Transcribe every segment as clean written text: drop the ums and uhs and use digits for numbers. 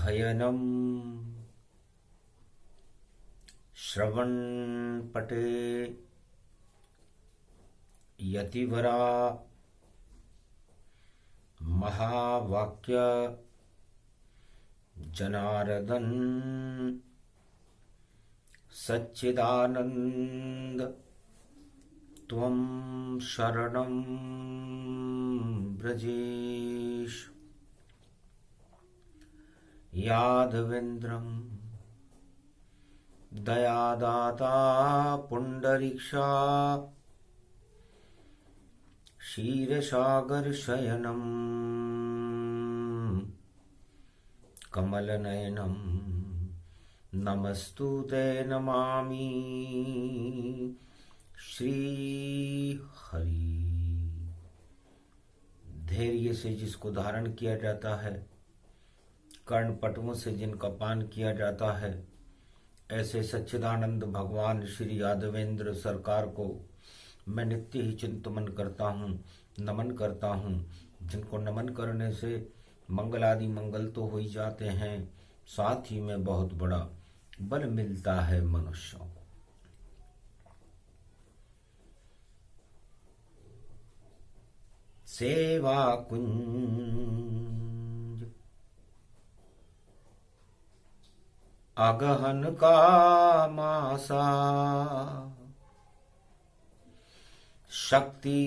हयनं श्रवणपटे यतिवरा महावाक्य जनार्दन सच्चिदानंद त्वं शरणं ब्रजेश। यादवेन्द्रं दयादाता पुंडरीक्षा क्षीरसागरशयनं कमलनयनं नमस्तुते नमामि श्री हरि। धैर्य से जिसको धारण किया जाता है, कर्णपटुओं से जिनका पान किया जाता है, ऐसे सच्चिदानंद भगवान श्री यादवेंद्र सरकार को मैं नित्य ही चिंतन करता हूँ, नमन करता हूँ। जिनको नमन करने से मंगल आदि मंगल तो हो ही जाते हैं, साथ ही में बहुत बड़ा बल मिलता है मनुष्यों को। सेवा कुंज अगहन का मासा, शक्ति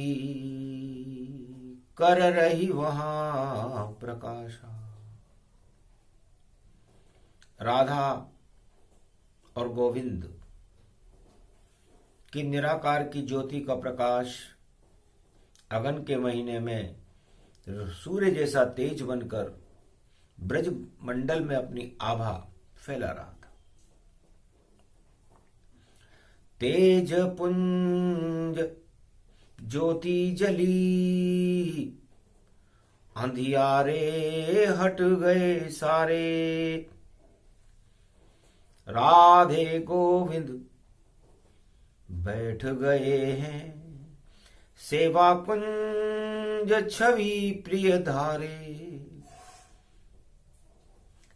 कर रही वहां प्रकाशा। राधा और गोविंद की निराकार की ज्योति का प्रकाश अगन के महीने में सूर्य जैसा तेज बनकर ब्रज मंडल में अपनी आभा फैला रहा था। तेज पुंज ज्योति जली, अंधियारे हट गए सारे। राधे गोविंद बैठ गए हैं, सेवा कुंज छवि प्रिय धारे।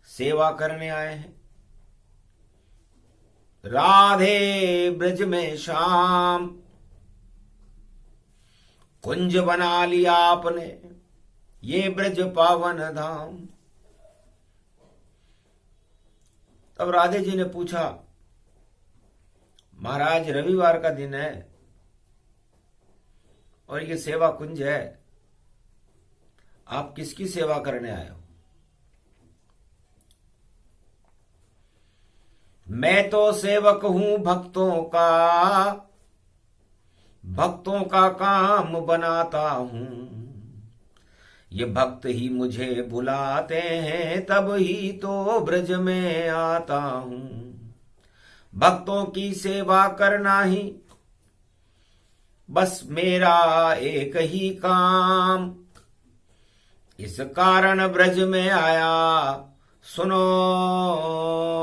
सेवा करने आए हैं राधे ब्रज में शाम, कुंज बना लिया आपने ये ब्रज पावन धाम। तब राधे जी ने पूछा, महाराज रविवार का दिन है और ये सेवा कुंज है, आप किसकी सेवा करने आए हो? मैं तो सेवक हूं भक्तों का काम बनाता हूं। ये भक्त ही मुझे बुलाते हैं, तब ही तो ब्रज में आता हूं। भक्तों की सेवा करना ही बस मेरा एक ही काम, इस कारण ब्रज में आया सुनो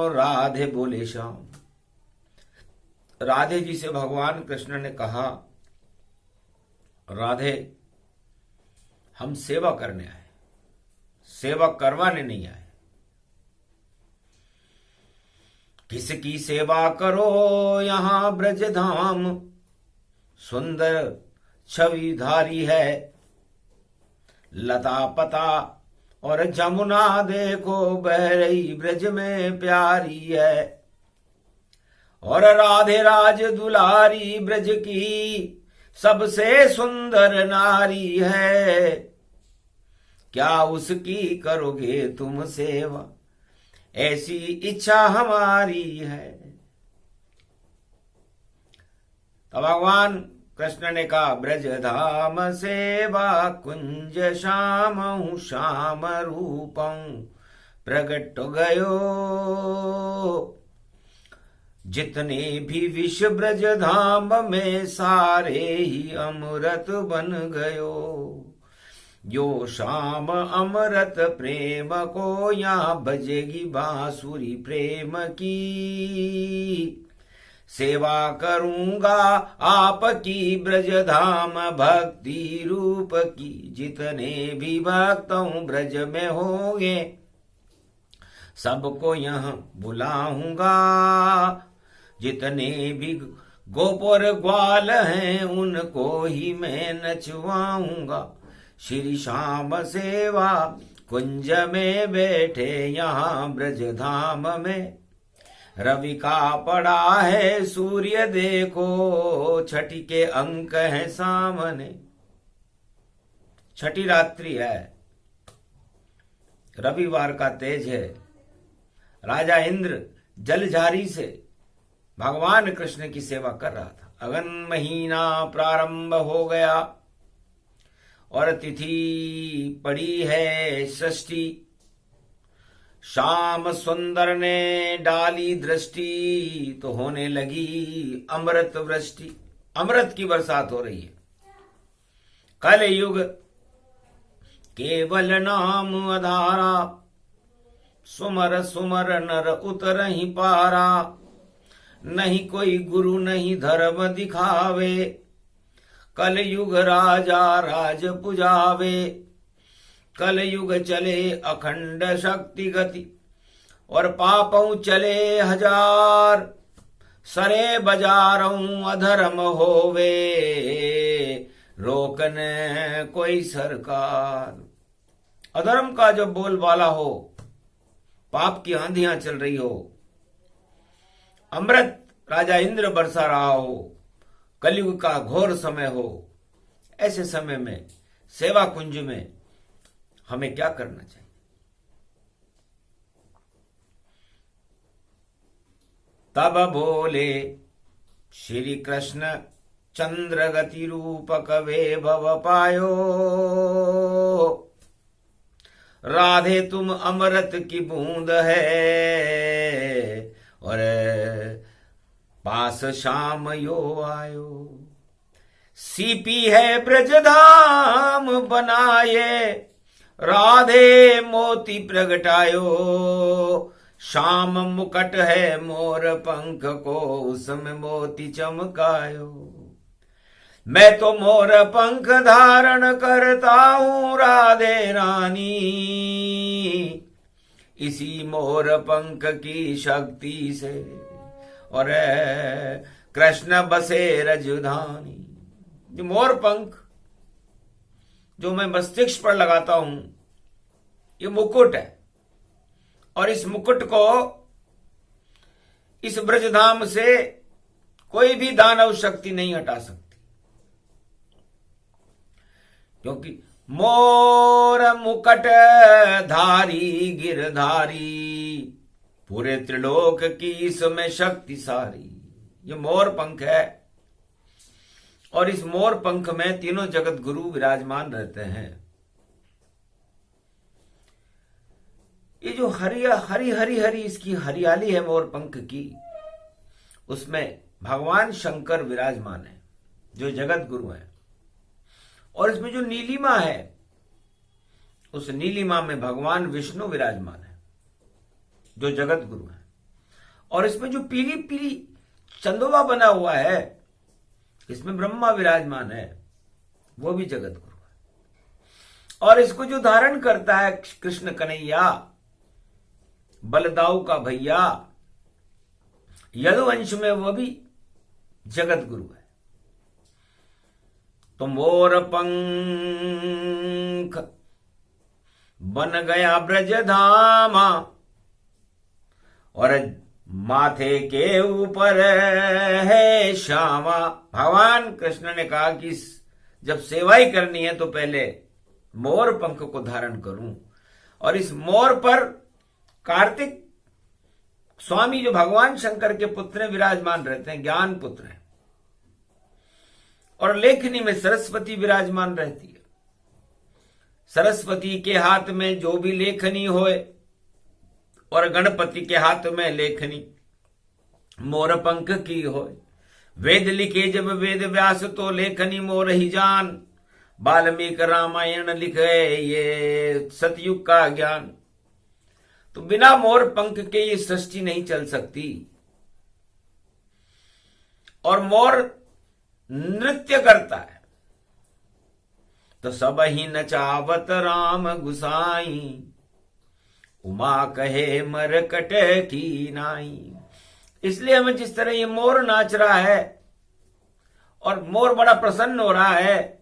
राधे बोले श्याम। राधे जी से भगवान कृष्ण ने कहा, राधे हम सेवा करने आए, सेवा करवाने नहीं आए। किसकी सेवा करो यहां ब्रज धाम, सुंदर छवि धारी है। लता पता और जमुना देखो बह रही ब्रज में प्यारी है। और राधे राज दुलारी ब्रज की सबसे सुंदर नारी है। क्या उसकी करोगे तुम सेवा, ऐसी इच्छा हमारी है। तो भगवान कृष्ण ने कहा, ब्रज धाम सेवा कुंज श्याम श्याम रूपं प्रगट गयो। जितने भी विष ब्रज धाम में सारे ही अमृत बन गयो। यो शाम अमृत प्रेम को यहाँ बजेगी बांसुरी प्रेम की। सेवा करूंगा आपकी ब्रज धाम भक्ति रूप की। जितने भी भक्तों ब्रज में होंगे सबको यहाँ बुलाऊंगा, जितने भी गोपुर ग्वाल हैं उनको ही मैं नचवाऊंगा। श्री श्याम सेवा कुंज में बैठे यहाँ ब्रज धाम में, रवि का पड़ा है सूर्य देखो, छठी के अंक है सामने। छठी रात्रि है, रविवार का तेज है। राजा इंद्र जलझारी से भगवान कृष्ण की सेवा कर रहा था। अगन महीना प्रारंभ हो गया और तिथि पड़ी है षष्ठी। शाम सुंदर ने डाली दृष्टि, तो होने लगी अमृत वृष्टि। अमृत की बरसात हो रही है। कल युग केवल नाम आधारा, सुमर सुमर नर उतर ही पारा। नहीं कोई गुरु नहीं धर्म दिखावे, कल युग राजा राज पुजावे। कल युग चले अखंड शक्ति गति, और पापऊ चले हजार। सरे बजारऊ अधर्म होवे, रोकने कोई सरकार। अधर्म का जब बोलबाला हो, पाप की आंधियां चल रही हो, अमृत राजा इंद्र बरसा रहा हो, कलयुग का घोर समय हो, ऐसे समय में सेवा कुंज में हमें क्या करना चाहिए? तब बोले श्री कृष्ण चंद्र गति रूपक वैभव पायो, राधे तुम अमृत की बूंद है, और पास शाम यो आयो। सीपी है ब्रजधाम बनाए, राधे मोती प्रगटायो। शाम मुकट है मोर पंख को, उसमें मोती चमकायो। मैं तो मोर पंख धारण करता हूँ राधे रानी, इसी मोर पंख की शक्ति से, और कृष्ण बसे रजधानी। ये मोर पंख जो मैं मस्तिष्क पर लगाता हूं, ये मुकुट है, और इस मुकुट को इस ब्रजधाम से कोई भी दानव शक्ति नहीं हटा सकती, क्योंकि मोर मुकट धारी गिरधारी, पूरे त्रिलोक की इसमें शक्ति सारी। ये मोर पंख है, और इस मोर पंख में तीनों जगत गुरु विराजमान रहते हैं। ये जो हरी हरी इसकी हरियाली है मोर पंख की, उसमें भगवान शंकर विराजमान है जो जगत गुरु है। और इसमें जो नीलिमा है, उस नीलिमा में भगवान विष्णु विराजमान है जो जगत गुरु है। और इसमें जो पीली पीली चंदोबा बना हुआ है, इसमें ब्रह्मा विराजमान है, वो भी जगत गुरु है। और इसको जो धारण करता है कृष्ण कन्हैया, बलदाऊ का भैया, यदुवंश में वो भी जगत गुरु है। तो मोर पंख बन गया ब्रजधामा, और माथे के ऊपर है श्यामा। भगवान कृष्ण ने कहा कि जब सेवा ही करनी है तो पहले मोर पंख को धारण करूं। और इस मोर पर कार्तिक स्वामी जो भगवान शंकर के पुत्र विराजमान रहते हैं, ज्ञान पुत्र हैं। और लेखनी में सरस्वती विराजमान रहती है। सरस्वती के हाथ में जो भी लेखनी होए, और गणपति के हाथ में लेखनी मोर पंख की होए। वेद लिखे जब वेद व्यास, तो लेखनी मोर ही जान। वाल्मीकि रामायण लिखे ये सतयुग का ज्ञान। तो बिना मोर पंख के ये सृष्टि नहीं चल सकती। और मोर नृत्य करता है, तो सब ही नचावत राम गुसाई। उमा कहे मरकट की नाई। इसलिए हमें जिस तरह ये मोर नाच रहा है और मोर बड़ा प्रसन्न हो रहा है,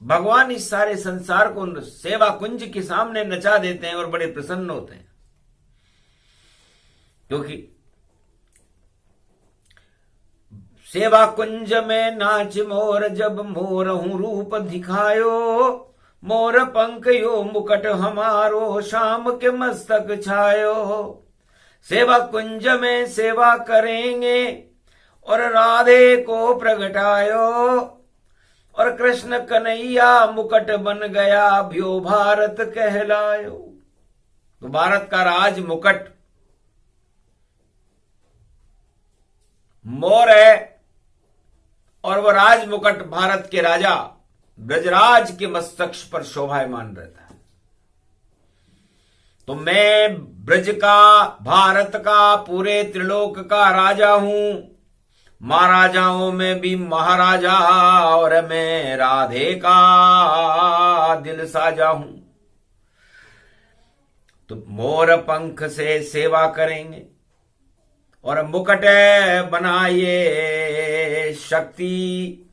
भगवान इस सारे संसार को सेवा कुंज के सामने नचा देते हैं और बड़े प्रसन्न होते हैं। क्योंकि सेवा कुंज में नाच मोर, जब मोर हूं रूप दिखायो, मोर पंख यो मुकट हमारो, शाम के मस्तक छायो। सेवा कुंज में सेवा करेंगे और राधे को प्रगटायो, और कृष्ण कन्हैया मुकट बन गया, भ्यो भारत कहलायो। तो भारत का राज मुकट मोर है, और वह राज मुकट भारत के राजा ब्रजराज के मस्तक पर शोभायमान रहता है। तो मैं ब्रज का, भारत का, पूरे त्रिलोक का राजा हूं, महाराजाओं में भी महाराजा, और मैं राधे का दिल साजा हूं। तो मोर पंख से सेवा करेंगे और मुकुट बनाइए शक्ति,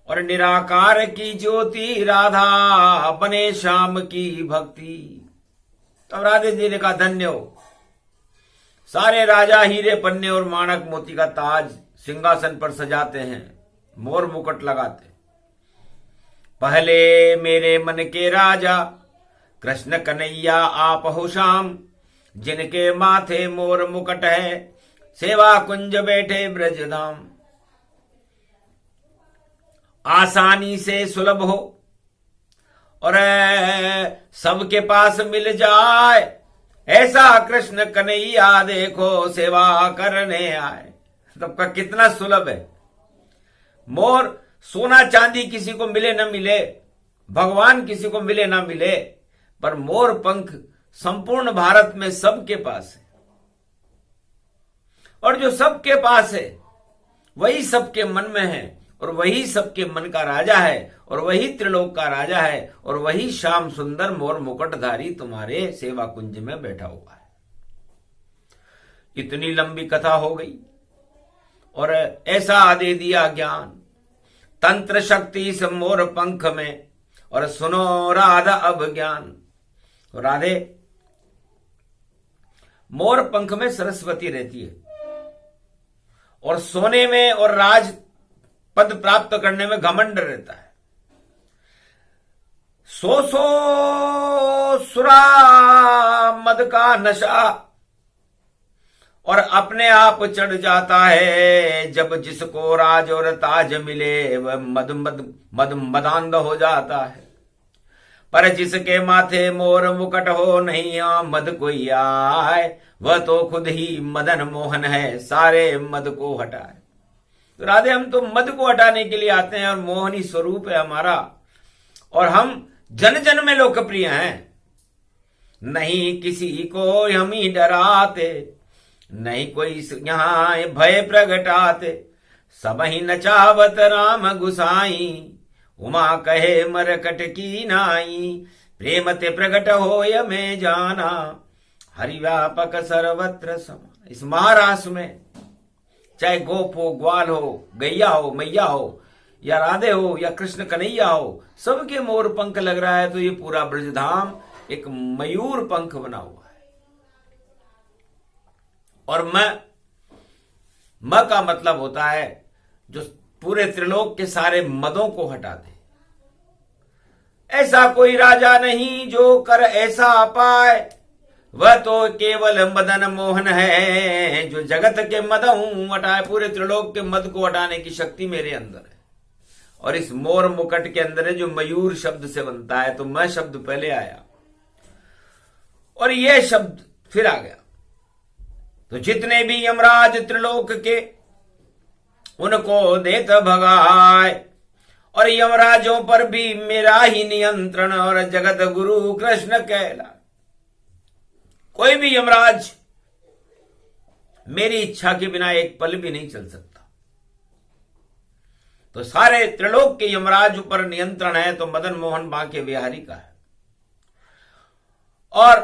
और निराकार की ज्योति राधा बने श्याम की भक्ति। तब राधे जी ने कहा धन्य हो। सारे राजा हीरे पन्ने और माणक मोती का ताज सिंहासन पर सजाते हैं, मोर मुकुट लगाते। पहले मेरे मन के राजा कृष्ण कन्हैया आप हो श्याम, जिनके माथे मोर मुकुट है, सेवा कुंज बैठे ब्रजधाम। आसानी से सुलभ हो और सबके पास मिल जाए, ऐसा कृष्ण कन्हैया देखो सेवा करने आए। सबका कितना सुलभ है। मोर सोना चांदी किसी को मिले न मिले, भगवान किसी को मिले ना मिले, पर मोर पंख संपूर्ण भारत में सबके पास है। और जो सबके पास है वही सबके मन में है, और वही सबके मन का राजा है, और वही त्रिलोक का राजा है, और वही श्याम सुंदर मोर मुकुटधारी तुम्हारे सेवा कुंज में बैठा हुआ है। इतनी लंबी कथा हो गई और ऐसा दे दिया ज्ञान, तंत्र शक्ति इस मोर पंख में, और सुनो राधा अब ज्ञान। राधे मोर पंख में सरस्वती रहती है, और सोने में और राज पद प्राप्त करने में घमंड रहता है। सो सुरा मद का नशा, और अपने आप चढ़ जाता है। जब जिसको राज और ताज मिले वह मदांध हो जाता है। पर जिसके माथे मोर मुकुट हो, नहीं मद कोई आए, वह तो खुद ही मदन मोहन है, सारे मद को हटाए। तो राधे हम तो मद को हटाने के लिए आते हैं, और मोहनी स्वरूप है हमारा, और हम जन जन में लोकप्रिय हैं। नहीं किसी को हम ही डराते, नहीं कोई यहाँ भय प्रगटाते, सब ही नचावत राम गुसाई, उमा कहे मरकट की नाई। प्रेम ते प्रगट होय में जाना, हरि व्यापक सर्वत्र समा। इस महारास में चाहे गोप हो, ग्वाल हो, गैया हो, मैया हो, या राधे हो, या कृष्ण कन्हैया हो, सबके मोर पंख लग रहा है। तो ये पूरा ब्रजधाम एक मयूर पंख बना हुआ है। और म का मतलब होता है जो पूरे त्रिलोक के सारे मदों को हटा दे। ऐसा कोई राजा नहीं जो कर ऐसा पाए, वह तो केवल मदन मोहन है, जो जगत के मद हटाए। पूरे त्रिलोक के मद को हटाने की शक्ति मेरे अंदर है। और इस मोर मुकुट के अंदर है जो मयूर शब्द से बनता है। तो मैं शब्द पहले आया और यह शब्द फिर आ गया। तो जितने भी यमराज त्रिलोक के, उनको देत भगाए, और यमराजों पर भी मेरा ही नियंत्रण, और जगत गुरु कृष्ण कहला। कोई भी यमराज मेरी इच्छा के बिना एक पल भी नहीं चल सकता। तो सारे त्रिलोक के यमराज पर नियंत्रण है, तो मदन मोहन बांके बिहारी का है। और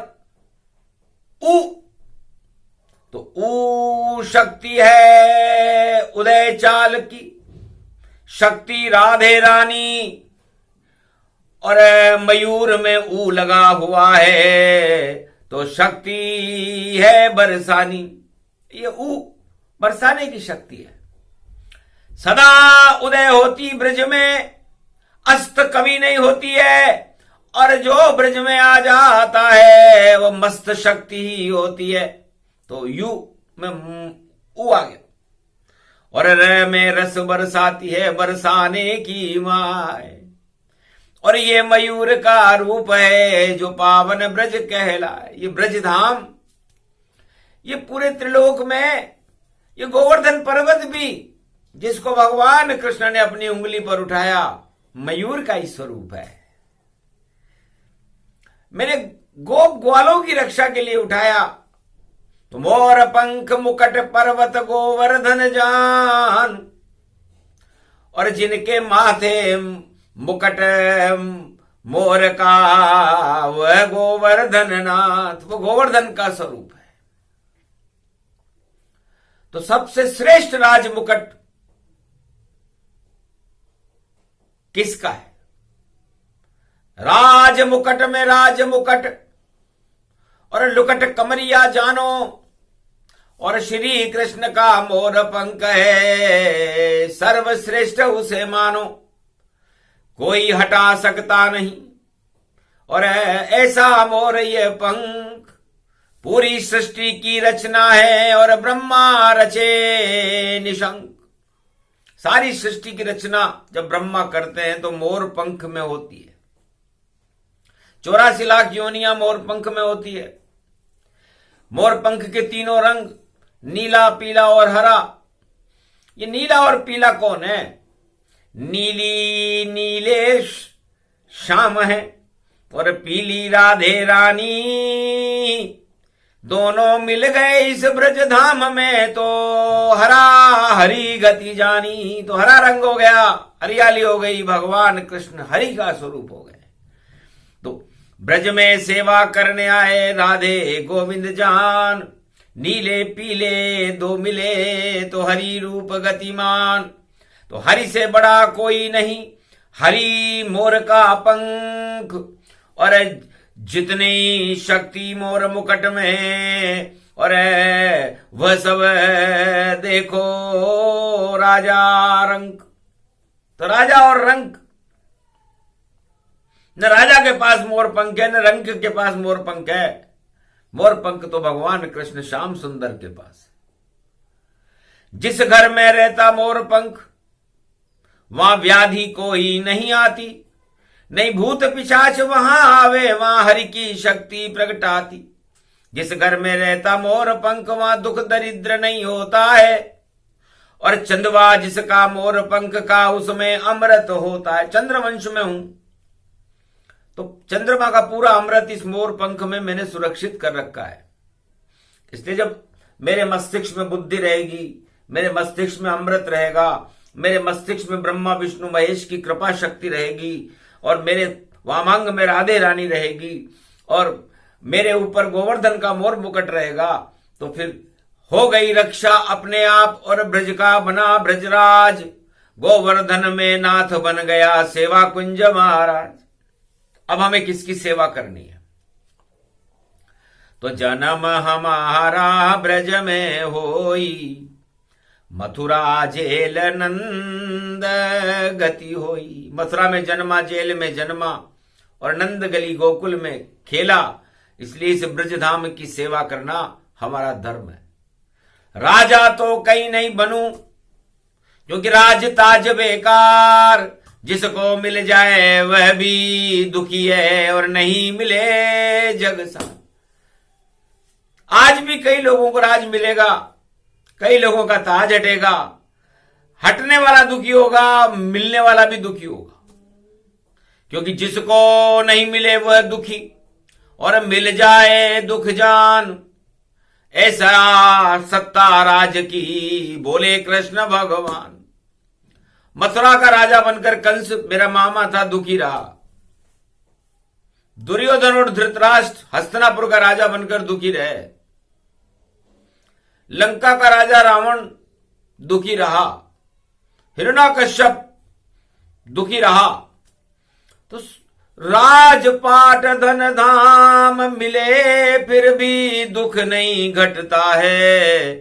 उ, तो ऊ शक्ति है उदय चाल की, शक्ति राधे रानी, और मयूर में ऊ लगा हुआ है तो शक्ति है बरसानी। ये ऊ बरसाने की शक्ति है। सदा उदय होती ब्रज में, अस्त कभी नहीं होती है, और जो ब्रज में आ जाता है वो मस्त शक्ति ही होती है। तो यू में ऊ आ गया, और र में रस बरसाती है बरसाने की माय। और ये मयूर का रूप है जो पावन ब्रज कहलाए। ये ब्रज धाम, ये पूरे त्रिलोक में ये गोवर्धन पर्वत भी जिसको भगवान कृष्ण ने अपनी उंगली पर उठाया, मयूर का ही स्वरूप है। मैंने गोप ग्वालों की रक्षा के लिए उठाया तो मोर पंख मुकट पर्वत गोवर्धन जान, और जिनके माथे मुकट मोर का वह गोवर्धन नाथ, वो गोवर्धन का स्वरूप है। तो सबसे श्रेष्ठ राज मुकट किसका है? राज मुकट में राज मुकट और लुकट कमरिया जानो, और श्री कृष्ण का मोर पंख है सर्वश्रेष्ठ उसे मानो, कोई हटा सकता नहीं। और ऐसा मोर ये पंख पूरी सृष्टि की रचना है, और ब्रह्मा रचे निशंक। सारी सृष्टि की रचना जब ब्रह्मा करते हैं तो मोर पंख में होती है। 84 लाख योनियां मोर पंख में होती है। मोर पंख के तीनों रंग नीला, पीला और हरा। ये नीला और पीला कौन है? नीली नीलेश श्याम है, और पीली राधे रानी। दोनों मिल गए इस ब्रज धाम में तो हरा हरी गति जानी। तो हरा रंग हो गया, हरियाली हो गई, भगवान कृष्ण हरि का स्वरूप हो गए। तो ब्रज में सेवा करने आए राधे गोविंद जान, नीले पीले दो मिले तो हरि रूप गतिमान। तो हरि से बड़ा कोई नहीं, हरि मोर का पंख, और जितनी शक्ति मोर मुकट में, और वह सब देखो राजा रंक। तो राजा और रंक, न राजा के पास मोर पंख है न रंक के पास मोर पंख है। मोर पंख तो भगवान कृष्ण श्याम सुंदर के पास है। जिस घर में रहता मोर पंख वहां व्याधि कोई नहीं आती, नहीं भूत पिशाच वहां आवे, वहां हरि की शक्ति प्रगटाती। जिस घर में रहता मोर पंख वहां दुख दरिद्र नहीं होता है, और चंदवा जिसका मोर पंख का उसमें अमृत होता है। चंद्रवंश में हूं तो चंद्रमा का पूरा अमृत इस मोर पंख में मैंने सुरक्षित कर रखा है। इसलिए जब मेरे मस्तिष्क में बुद्धि रहेगी, मेरे मस्तिष्क में अमृत रहेगा, मेरे मस्तिष्क में ब्रह्मा विष्णु महेश की कृपा शक्ति रहेगी, और मेरे वामांग में राधे रानी रहेगी, और मेरे ऊपर गोवर्धन का मोर मुकुट रहेगा, तो फिर हो गई रक्षा अपने आप। और ब्रज का बना ब्रजराज, गोवर्धन में नाथ बन गया सेवा कुंज महाराज। अब हमें किसकी सेवा करनी है? तो जन्म हमारा ब्रज में होई, मथुरा जेल नंद गति होई। मथुरा में जन्मा, जेल में जन्मा, और नंद गली गोकुल में खेला। इसलिए इस ब्रजधाम की सेवा करना हमारा धर्म है। राजा तो कहीं नहीं बनूं, क्योंकि राज ताज बेकार। जिसको मिल जाए वह भी दुखी है, और नहीं मिले जग सा। आज भी कई लोगों को राज मिलेगा, कई लोगों का ताज हटेगा। हटने वाला दुखी होगा, मिलने वाला भी दुखी होगा, क्योंकि जिसको नहीं मिले वह दुखी, और मिल जाए दुख जान। ऐसा सत्ता राज की बोले कृष्ण भगवान। मथुरा का राजा बनकर कंस मेरा मामा था, दुखी रहा। दुर्योधन और धृतराष्ट्र हस्तिनापुर का राजा बनकर दुखी रहे। लंका का राजा रावण दुखी रहा, हिरण्यकश्यप दुखी रहा, तो राजपाट धन धाम मिले फिर भी दुख नहीं घटता है।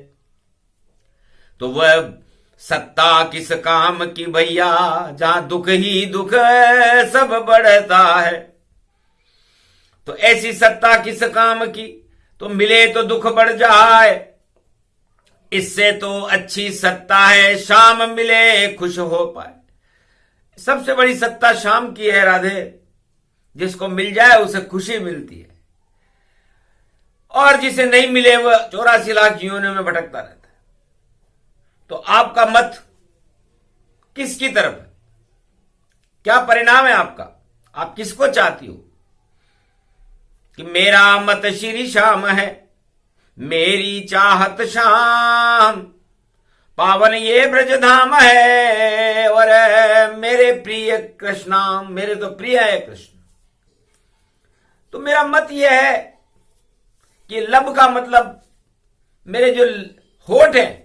तो वह सत्ता किस काम की भैया, जहां दुख ही दुख सब बढ़ता है। तो ऐसी सत्ता किस काम की, तो मिले तो दुख बढ़ जाए, इससे तो अच्छी सत्ता है शाम मिले खुश हो पाए। सबसे बड़ी सत्ता शाम की है राधे, जिसको मिल जाए उसे खुशी मिलती है, और जिसे नहीं मिले वह 84 लाख योनियों में भटकता रहता है। तो आपका मत किसकी तरफ है, क्या परिणाम है आपका, आप किसको चाहती हो? कि मेरा मत श्री श्याम है, मेरी चाहत श्याम, पावन ये ब्रजधाम है, और मेरे प्रिय कृष्णाम, मेरे तो प्रिय है कृष्ण। तो मेरा मत यह है कि लब का मतलब मेरे जो होठ है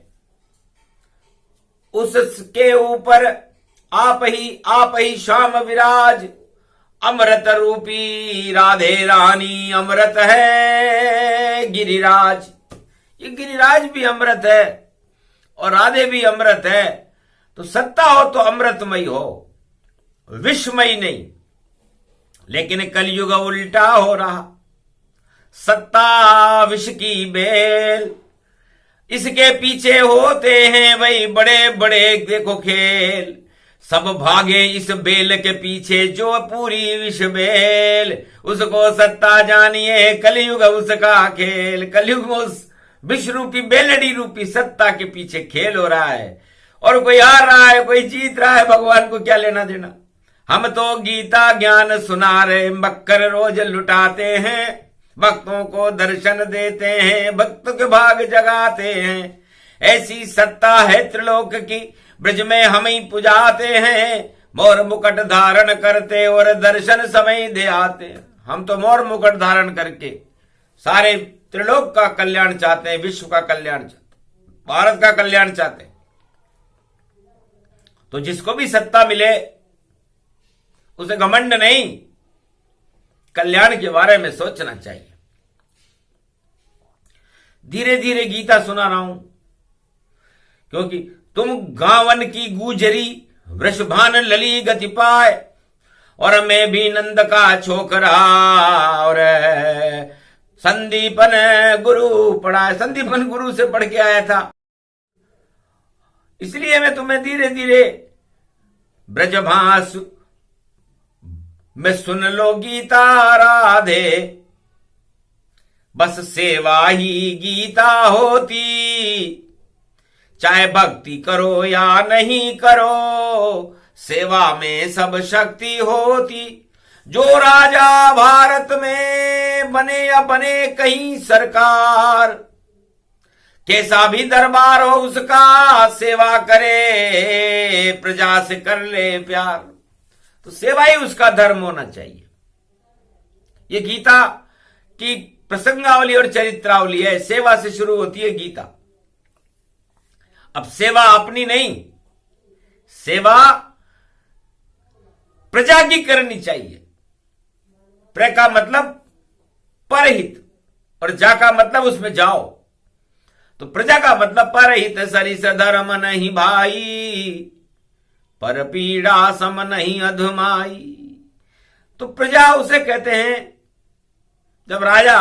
उसके ऊपर आप ही श्याम विराज, अमृत रूपी राधे रानी अमृत है गिरिराज। ये गिरिराज भी अमृत है और राधे भी अमृत है। तो सत्ता हो तो अमृतमयी हो, विषमयी नहीं। लेकिन कलयुग उल्टा हो रहा, सत्ता विष की बेल, इसके पीछे होते हैं वही बड़े बड़े देखो खेल। सब भागे इस बेल के पीछे जो पूरी विष बेल, उसको सत्ता जानिए कलयुग उसका खेल। कलयुग में उस विष रूपी बेलड़ी रूपी सत्ता के पीछे खेल हो रहा है, और कोई हार रहा है कोई जीत रहा है, भगवान को क्या लेना देना। हम तो गीता ज्ञान सुना रहे, मक्कर रोज लुटाते हैं, भक्तों को दर्शन देते हैं, भक्त के भाग जगाते हैं। ऐसी सत्ता है त्रिलोक की, ब्रज में हम ही पुजाते हैं, मोर मुकुट धारण करते और दर्शन समय दे आते हैं। हम तो मोर मुकुट धारण करके सारे त्रिलोक का कल्याण चाहते हैं, विश्व का कल्याण चाहते हैं, भारत का कल्याण चाहते हैं। तो जिसको भी सत्ता मिले उसे घमंड नहीं, कल्याण के बारे में सोचना चाहिए। धीरे धीरे गीता सुना रहा हूं, क्योंकि तुम गावन की गुजरी वृषभान लली गति पाए, और मैं भी नंद का छोकरा, और संदीपन गुरु पढ़ा, संदीपन गुरु से पढ़ के आया था। इसलिए मैं तुम्हें धीरे धीरे ब्रजभास में सुन लो गीता राधे, बस सेवा ही गीता होती, चाहे भक्ति करो या नहीं करो, सेवा में सब शक्ति होती। जो राजा भारत में बने या बने कहीं सरकार, कैसा भी दरबार हो उसका, सेवा करे प्रजा से कर ले प्यार। तो सेवा ही उसका धर्म होना चाहिए। ये गीता की प्रसंगावली और चरित्रावली है, सेवा से शुरू होती है गीता। अब सेवा अपनी नहीं, सेवा प्रजा की करनी चाहिए। प्र का मतलब परहित, और जा का मतलब उसमें जाओ। तो प्रजा का मतलब परहित, सरिस धर्म नहीं भाई, पर पीड़ा सम नहीं अधमाई। तो प्रजा उसे कहते हैं जब राजा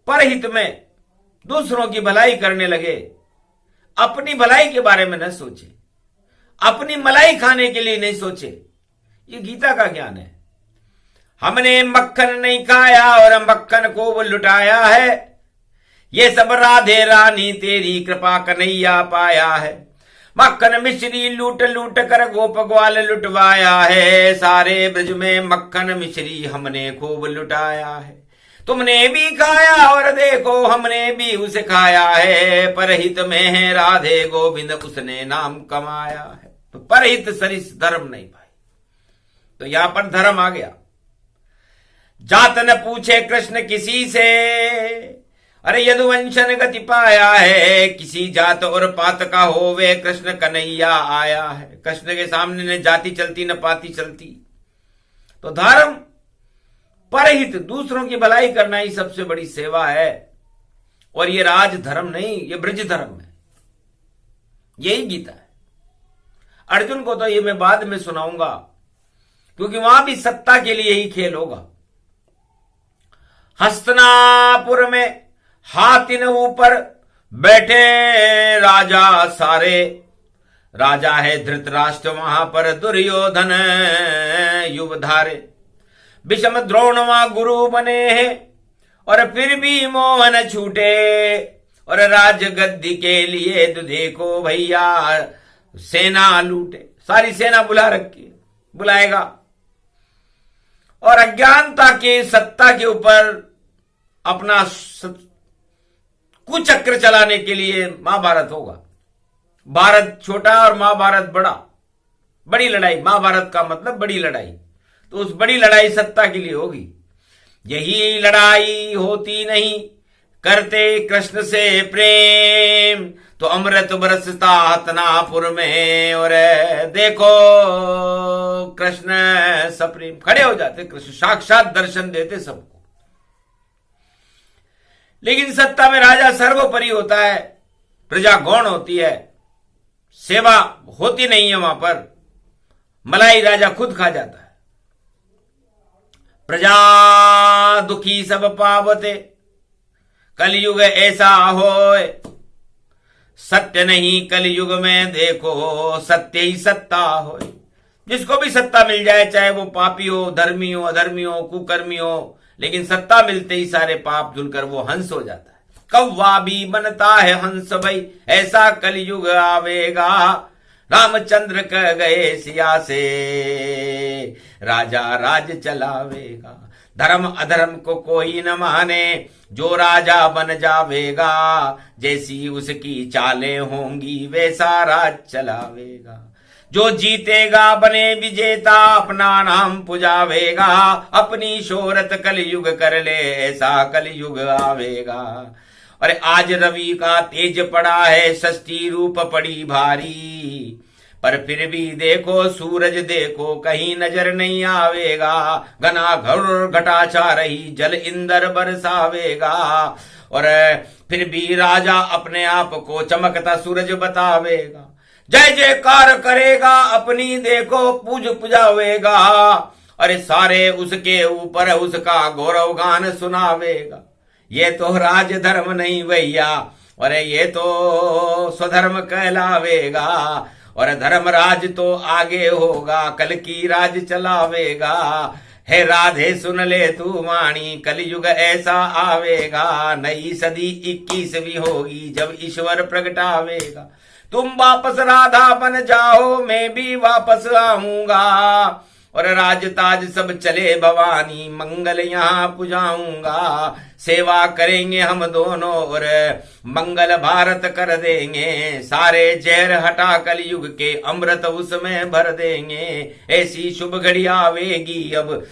परहित में दूसरों की भलाई करने लगे, अपनी भलाई के बारे में न सोचे, अपनी मलाई खाने के लिए नहीं सोचे। ये गीता का ज्ञान है। हमने मक्खन नहीं खाया और मक्खन को वो लुटाया है, ये सब राधे रानी तेरी कृपा कन्हैया पाया है। मक्खन मिश्री लूट लूट कर गोप ग्वाल लुटवाया है, सारे ब्रज में मक्खन मिश्री हमने खूब लुटाया है। तुमने भी खाया और देखो हमने भी उसे खाया है, परहित में है राधे गोविंद उसने नाम कमाया है। तो परहित सरिस धर्म नहीं भाई। तो यहां पर धर्म आ गया। जात न पूछे कृष्ण किसी से, अरे यदुवंशन गति पाया है, किसी जात और पात का होवे, कृष्ण कन्हैया आया है। कृष्ण के सामने न जाति चलती न पाती चलती। तो धर्म परहित, दूसरों की भलाई करना ही सबसे बड़ी सेवा है। और ये राज धर्म नहीं, ये ब्रज धर्म है, यही गीता है। अर्जुन को तो ये मैं बाद में सुनाऊंगा, क्योंकि वहां भी सत्ता के लिए ही खेल होगा। हस्तिनापुर में हाथी न ऊपर बैठे राजा सारे, राजा है धृतराष्ट्र वहां पर दुर्योधन युवधारे। विषम द्रोण वहां गुरु बने हैं और फिर भी मोहन छूटे, और राज गद्दी के लिए तो देखो भैया सेना लूटे। सारी सेना बुला रखी है, बुलाएगा। और अज्ञानता के सत्ता के ऊपर अपना कुचक्र चलाने के लिए महाभारत होगा। भारत छोटा और महाभारत बड़ा, बड़ी लड़ाई। महाभारत का मतलब बड़ी लड़ाई। तो उस बड़ी लड़ाई सत्ता के लिए होगी। यही लड़ाई होती नहीं, करते कृष्ण से प्रेम, तो अमृत बरसता हस्तिनापुर में। और देखो कृष्ण सप्रेम खड़े हो जाते, कृष्ण साक्षात दर्शन देते सबको। लेकिन सत्ता में राजा सर्वोपरि होता है, प्रजा गौण होती है, सेवा होती नहीं है। वहां पर मलाई राजा खुद खा जाता है। प्रजा दुखी सब पावते, कलयुग ऐसा होए, सत्य नहीं कलयुग में देखो, सत्य ही सत्ता होए। जिसको भी सत्ता मिल जाए, चाहे वो पापी हो, धर्मी हो, अधर्मी हो, कुकर्मी हो, लेकिन सत्ता मिलते ही सारे पाप धुलकर वो हंस हो जाता है। कौवा भी बनता है हंस भाई, ऐसा कलयुग आवेगा। रामचंद्र कह गए सिया से, राजा राज चलावेगा। धर्म अधर्म को कोई न माने, जो राजा बन जावेगा। जैसी उसकी चालें होंगी वैसा राज चलावेगा। जो जीतेगा बने विजेता, अपना नाम पुजावेगा। अपनी शोहरत कलयुग कर ले, ऐसा कलयुग आवेगा। अरे आज रवि का तेज पड़ा है, षष्ठी रूप पड़ी भारी, पर फिर भी देखो सूरज देखो कहीं नजर नहीं आवेगा। घना घोर घटा छा रही, जल इंदर बरसावेगा। और फिर भी राजा अपने आप को चमकता सूरज बतावेगा। जय जयकार करेगा, अपनी देखो पूज पुजावेगा। अरे सारे उसके ऊपर उसका गौरव गान सुनावेगा। ये तो राज धर्म नहीं भैया, अरे ये तो स्वधर्म कहलावेगा। और धर्मराज तो आगे होगा, कल की राज चलावेगा। हे राधे सुन ले तू वाणी, कलयुग ऐसा आवेगा। नई सदी 21वीं होगी, जब ईश्वर प्रगटावेगा। तुम वापस राधा बन जाओ, मैं भी वापस आऊंगा। और राज ताज सब चले भवानी, मंगल यहाँ पुजाऊंगा। सेवा करेंगे हम दोनों और मंगल भारत कर देंगे। सारे जहर हटा कलयुग के, अमृत उसमें भर देंगे। ऐसी शुभ घड़ी आवेगी अब,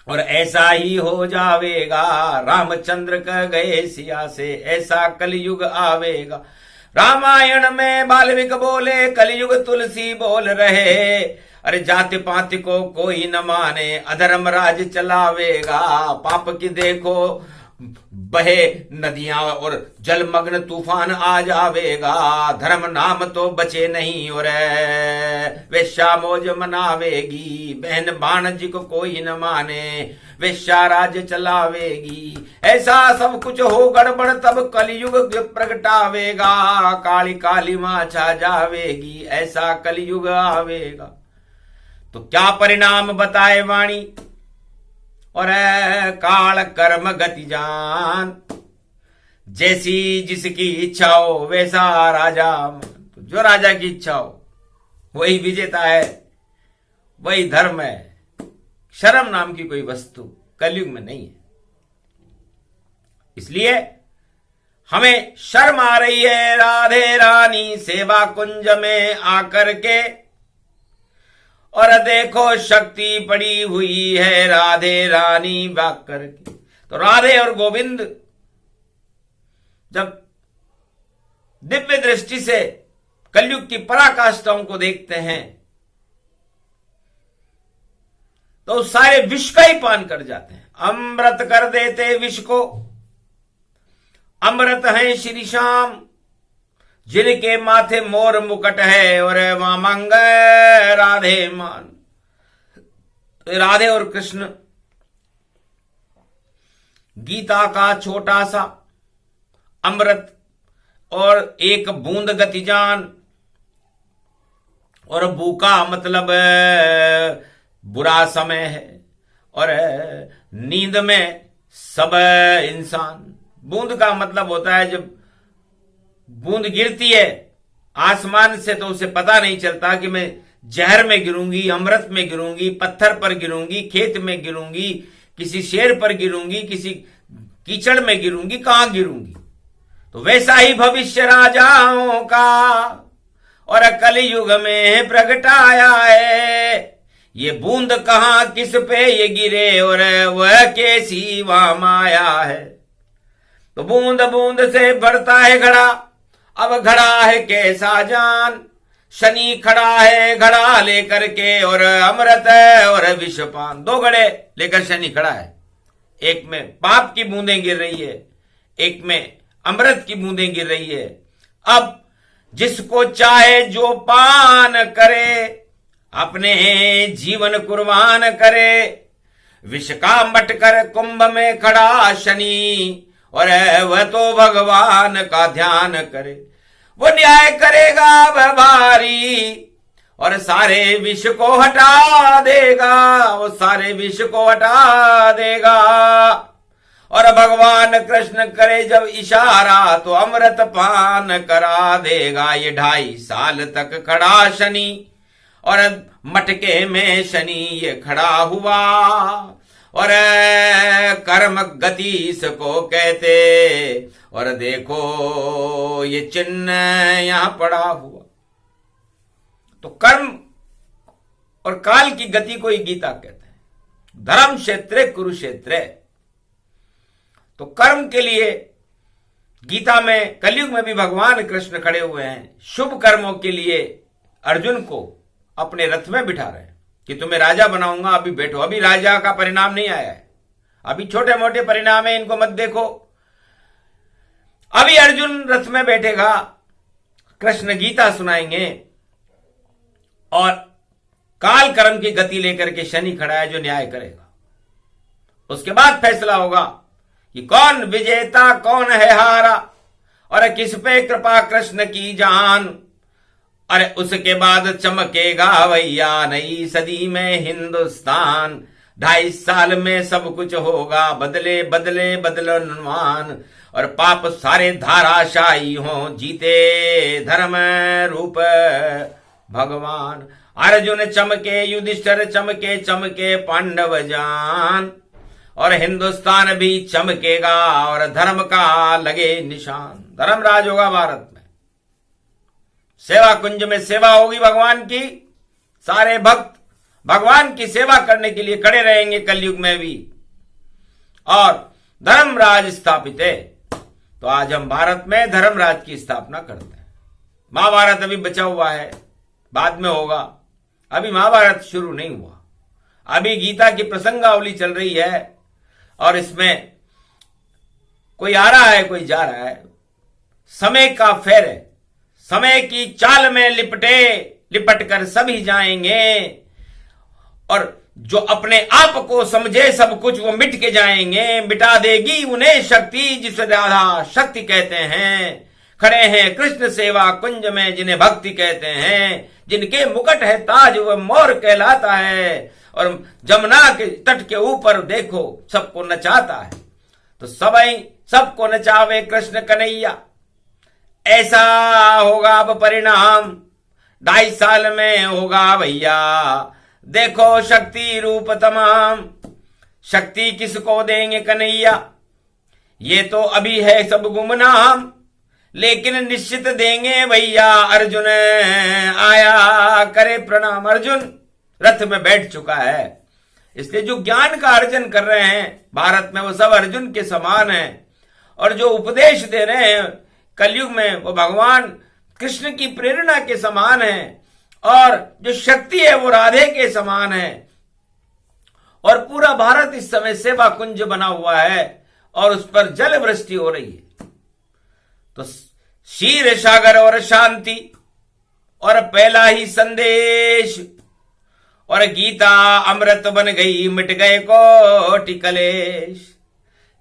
और ऐसा ही हो जावेगा। रामचंद्र कह गए सिया से, ऐसा कलयुग आवेगा। रामायण में वाल्मीकि बोले, कलयुग तुलसी बोल रहे। अरे जाति पाति को कोई न माने, अधर्म राज चलावेगा। पाप की देखो बहे नदियां और जलमग्न तूफान आ जावेगा। धर्म नाम तो बचे नहीं, और वेश्या मौज मनावेगी। बहन भाणजी को कोई न माने, वेश्या राज चलावेगी। ऐसा सब कुछ हो गड़बड़, तब कलयुग प्रगटावेगा। काली काली मां छा जावेगी, ऐसा कलयुग आवेगा। तो क्या परिणाम बताए वाणी, और काल कर्म गति जान। जैसी जिसकी इच्छा हो वैसा राजा। तो जो राजा की इच्छा हो वही विजेता है, वही धर्म है। शर्म नाम की कोई वस्तु कलयुग में नहीं है। इसलिए हमें शर्म आ रही है राधे रानी सेवा कुंज में आकर के। और देखो शक्ति पड़ी हुई है राधे रानी वाक करके। तो राधे और गोविंद जब दिव्य दृष्टि से कलयुग की पराकाष्ठाओं को देखते हैं तो सारे विष का ही पान कर जाते हैं। अमृत कर देते विष को, अमृत है श्री श्याम, जिनके माथे मोर मुकुट है और वामंग राधे मान। राधे और कृष्ण गीता का छोटा सा अमृत और एक बूंद गतिजान, और भूखा मतलब बुरा समय है, और नींद में सब इंसान। बूंद का मतलब होता है जब बूंद गिरती है आसमान से तो उसे पता नहीं चलता कि मैं जहर में गिरूंगी, अमृत में गिरूंगी, पत्थर पर गिरूंगी, खेत में गिरूंगी, किसी शेर पर गिरूंगी, किसी कीचड़ में गिरूंगी, कहां गिरूंगी। तो वैसा ही भविष्य राजाओं का और कलयुग में प्रगटाया है। ये बूंद कहां किस पे ये गिरे और वह कैसी वहां माया है। तो बूंद बूंद से भरता है घड़ा, अब घड़ा है कैसा जान। शनि खड़ा है घड़ा लेकर के और अमृत और विषपान। दो घड़े लेकर शनि खड़ा है, एक में पाप की बूंदें गिर रही है, एक में अमृत की बूंदें गिर रही है। अब जिसको चाहे जो पान करे, अपने जीवन कुर्बान करे। विष का मटकर कुंभ में खड़ा शनि और वह तो भगवान का ध्यान करे। वो न्याय करेगा वह भारी और सारे विष को हटा देगा, वो सारे विष को हटा देगा। और भगवान कृष्ण करे जब इशारा तो अमृत पान करा देगा। ये 2.5 साल तक खड़ा शनि और मटके में शनि ये खड़ा हुआ। और कर्म गति इसको कहते, और देखो ये चिन्ह यहां पड़ा हुआ। तो कर्म और काल की गति को ही गीता कहते हैं। धर्म क्षेत्रे कुरुक्षेत्रे। तो कर्म के लिए गीता में कलयुग में भी भगवान कृष्ण खड़े हुए हैं। शुभ कर्मों के लिए अर्जुन को अपने रथ में बिठा रहे हैं कि तुम्हें राजा बनाऊंगा, अभी बैठो। अभी राजा का परिणाम नहीं आया है, अभी छोटे मोटे परिणाम है, इनको मत देखो। अभी अर्जुन रथ में बैठेगा, कृष्ण गीता सुनाएंगे और काल कर्म की गति लेकर के शनि खड़ा है जो न्याय करेगा। उसके बाद फैसला होगा कि कौन विजेता कौन है हारा और किस पे कृपा कृष्ण की जान। अरे उसके बाद चमकेगा भैया नई सदी में हिंदुस्तान। 2.5 साल में सब कुछ होगा बदले बदले बदलनवान। और पाप सारे धाराशायी हों, जीते धर्म रूप भगवान। अर्जुन चमके, युधिष्ठिर चमके, चमके पांडव जान। और हिंदुस्तान भी चमकेगा और धर्म का लगे निशान। धर्मराज होगा भारत में, सेवा कुंज में सेवा होगी भगवान की। सारे भक्त भगवान की सेवा करने के लिए खड़े रहेंगे कलयुग में भी, और धर्मराज स्थापित है। तो आज हम भारत में धर्मराज की स्थापना करते हैं। महाभारत अभी बचा हुआ है, बाद में होगा। अभी महाभारत शुरू नहीं हुआ, अभी गीता की प्रसंगावली चल रही है। और इसमें कोई आ रहा है, कोई जा रहा है। समय का फेर है, समय की चाल में लिपट कर सभी जाएंगे। और जो अपने आप को समझे सब कुछ वो मिट के जाएंगे। मिटा देगी उन्हें शक्ति जिसे राधा शक्ति कहते हैं। खड़े हैं कृष्ण सेवा कुंज में जिन्हें भक्ति कहते हैं। जिनके मुकुट है ताज वह मोर कहलाता है। और जमुना के तट के ऊपर देखो सबको नचाता है। तो सबको नचावे कृष्ण कन्हैया। ऐसा होगा अब परिणाम 2.5 साल में होगा भैया। देखो शक्ति रूप तमाम, शक्ति किसको देंगे कन्हैया। ये तो अभी है सब गुमनाम, लेकिन निश्चित देंगे भैया। अर्जुन आया करे प्रणाम। अर्जुन रथ में बैठ चुका है, इसलिए जो ज्ञान का अर्जन कर रहे हैं भारत में वो सब अर्जुन के समान है। और जो उपदेश दे रहे हैं कलयुग में वो भगवान कृष्ण की प्रेरणा के समान है, और जो शक्ति है वो राधे के समान है। और पूरा भारत इस समय सेवा कुंज बना हुआ है और उस पर जल वृष्टि हो रही है। तो क्षीर सागर और शांति और पहला ही संदेश, और गीता अमृत बन गई, मिट गए कोटि कलेश।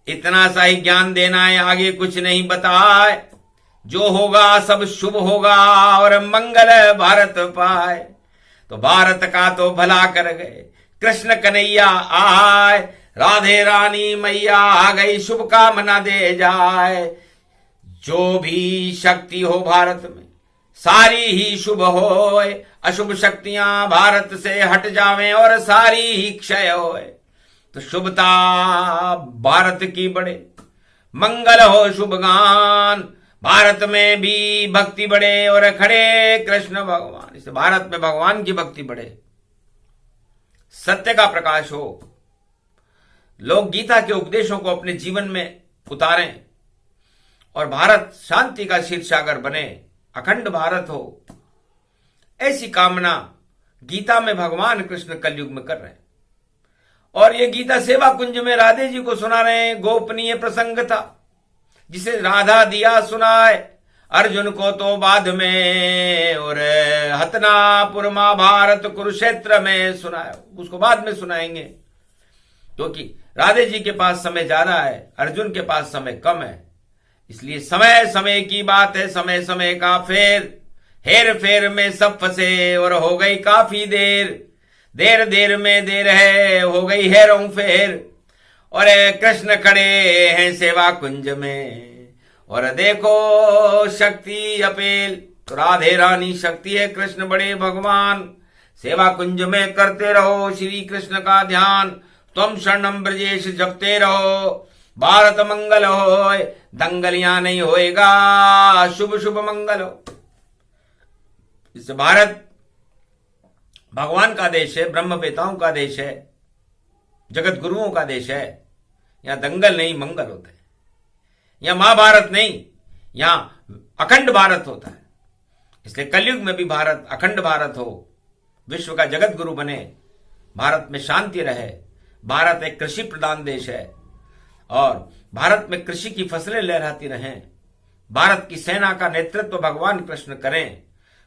इतना सा ही ज्ञान देना है, आगे कुछ नहीं बताए। जो होगा सब शुभ होगा और मंगल भारत पाए। तो भारत का तो भला कर गए कृष्ण कन्हैया आए, राधे रानी मैया आ गई, शुभकामना दे जाए। जो भी शक्ति हो भारत में सारी ही शुभ होए, अशुभ शक्तियां भारत से हट जावें और सारी ही क्षय होए। तो शुभता भारत की बढ़े, मंगल हो शुभ गान, भारत में भी भक्ति बढ़े और खड़े कृष्ण भगवान। इसे भारत में भगवान की भक्ति बढ़े, सत्य का प्रकाश हो, लोग गीता के उपदेशों को अपने जीवन में उतारें और भारत शांति का क्षीरसागर बने, अखंड भारत हो। ऐसी कामना गीता में भगवान कृष्ण कलयुग में कर रहे हैं। और ये गीता सेवा कुंज में राधे जी को सुना रहे हैं। गोपनीय प्रसंग था जिसे राधा दिया सुनाए, अर्जुन को तो बाद में, और हतनापुर महाभारत कुरुक्षेत्र में सुनाया, उसको बाद में सुनाएंगे, क्योंकि राधे जी के पास समय ज्यादा है, अर्जुन के पास समय कम है। इसलिए समय समय की बात है, समय समय का फेर, हेर फेर में सब फंसे और हो गई काफी देर, देर देर में देर है, हो गई हेरों फेर। और कृष्ण खड़े हैं सेवा कुंज में और देखो शक्ति अपेल। तो राधे रानी शक्ति है, कृष्ण बड़े भगवान। सेवा कुंज में करते रहो श्री कृष्ण का ध्यान, तुम शरणम ब्रजेश जपते रहो, भारत मंगल हो, दंगलियां नहीं होएगा, शुभ शुभ मंगल हो। इस भारत भगवान का देश है, ब्रह्मवेताओं का देश है, जगत गुरुओं का देश है। यहां दंगल नहीं मंगल होते हैं, यहां महाभारत नहीं, यहां अखंड भारत होता है। इसलिए कलयुग में भी भारत अखंड भारत हो, विश्व का जगत गुरु बने, भारत में शांति रहे। भारत एक कृषि प्रधान देश है और भारत में कृषि की फसलें लहराती रहें। भारत की सेना का नेतृत्व भगवान कृष्ण करें,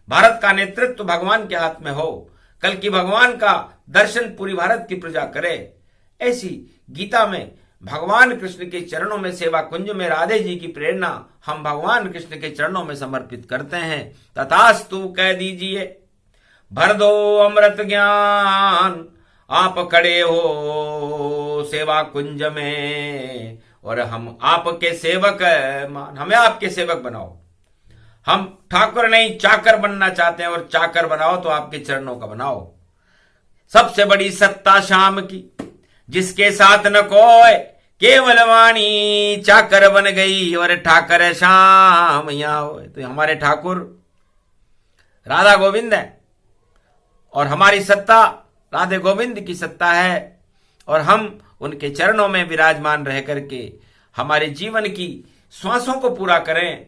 भारत का नेतृत्व भगवान के हाथ में हो, कल की भगवान का दर्शन पूरी भारत की प्रजा करे। ऐसी गीता में भगवान कृष्ण के चरणों में सेवा कुंज में राधे जी की प्रेरणा हम भगवान कृष्ण के चरणों में समर्पित करते हैं। तथास्तु कह दीजिए, भर दो अमृत ज्ञान, आप खड़े हो सेवा कुंज में और हम आपके सेवक मान, हमें आपके सेवक बनाओ। हम ठाकुर नहीं चाकर बनना चाहते हैं, और चाकर बनाओ तो आपके चरणों का बनाओ। सबसे बड़ी सत्ता शाम की, जिसके साथ न कोई, केवल वाणी चाकर बन गई और ठाकर शाम यहाँ हो। तो हमारे ठाकुर राधा गोविंद है और हमारी सत्ता राधे गोविंद की सत्ता है, और हम उनके चरणों में विराजमान रह करके हमारे जीवन की श्वासों को पूरा करें।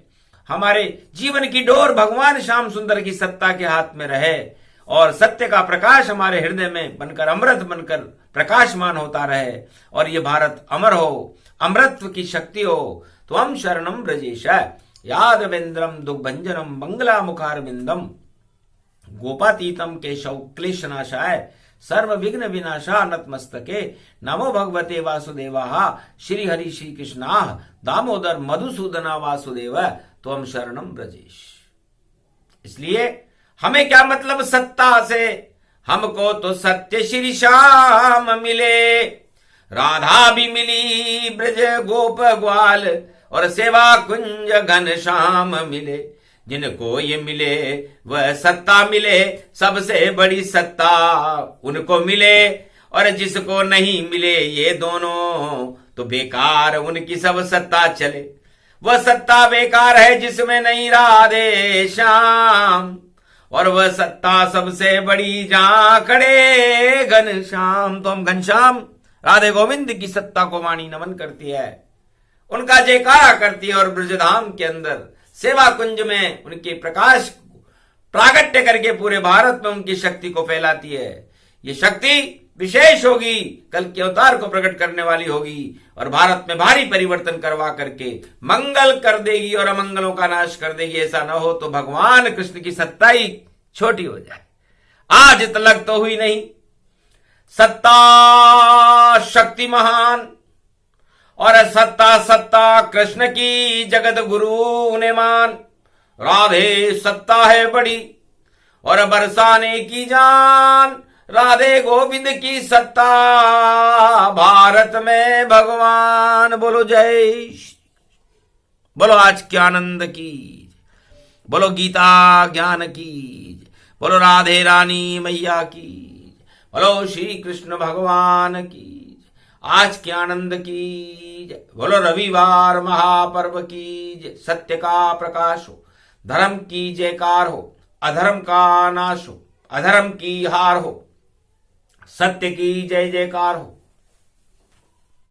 हमारे जीवन की डोर भगवान श्याम सुंदर की सत्ता के हाथ में रहे और सत्य का प्रकाश हमारे हृदय में बनकर अमृत बनकर प्रकाशमान होता रहे, और ये भारत अमर हो, अमृतत्व की शक्ति हो। तो हम शरणम ब्रजेश यादवेंद्रम दुग्भंजनम मंगला मुखारविंदम गोपातीतम केशव क्लेशनाशाय सर्व विघ्न विनाशा नतमस्तके नमो भगवते वासुदेवा श्री हरि श्री कृष्णा दामोदर मधुसूदना वासुदेव तो हम शरणम ब्रजेश। इसलिए हमें क्या मतलब सत्ता से, हमको तो सत्य श्री श्याम मिले, राधा भी मिली ब्रज गोप ग्वाल और सेवा कुंज घन श्याम मिले। जिनको ये मिले वह सत्ता मिले, सबसे बड़ी सत्ता उनको मिले, और जिसको नहीं मिले ये दोनों तो बेकार उनकी सब सत्ता चले। वह सत्ता बेकार है जिसमें नहीं राधे श्याम, और वह सत्ता सबसे बड़ी जहां खड़े घनश्याम। तो हम घनश्याम राधे गोविंद की सत्ता को वाणी नमन करती है उनका जयकारा करती है और ब्रजधाम के अंदर सेवा कुंज में उनके प्रकाश प्रागट्य करके पूरे भारत में उनकी शक्ति को फैलाती है। ये शक्ति विशेष होगी, कल के अवतार को प्रकट करने वाली होगी और भारत में भारी परिवर्तन करवा करके मंगल कर देगी और अमंगलों का नाश कर देगी। ऐसा न हो तो भगवान कृष्ण की सत्ता ही छोटी हो जाए। आज तलक तो हुई नहीं, सत्ता शक्ति महान और सत्ता सत्ता कृष्ण की जगत गुरु ने मान। राधे सत्ता है बड़ी और बरसाने की जान, राधे गोविंद की सत्ता भारत में भगवान। बोलो जय, बोलो आज के आनंद की, बोलो गीता ज्ञान की, बोलो राधे रानी मैया की, बोलो श्री कृष्ण भगवान की आज के आनंद की, बोलो रविवार महापर्व की। सत्य का प्रकाश हो, धर्म की जयकार हो, अधर्म का नाश हो, अधर्म की हार हो, सत्य की जय जयकार हो।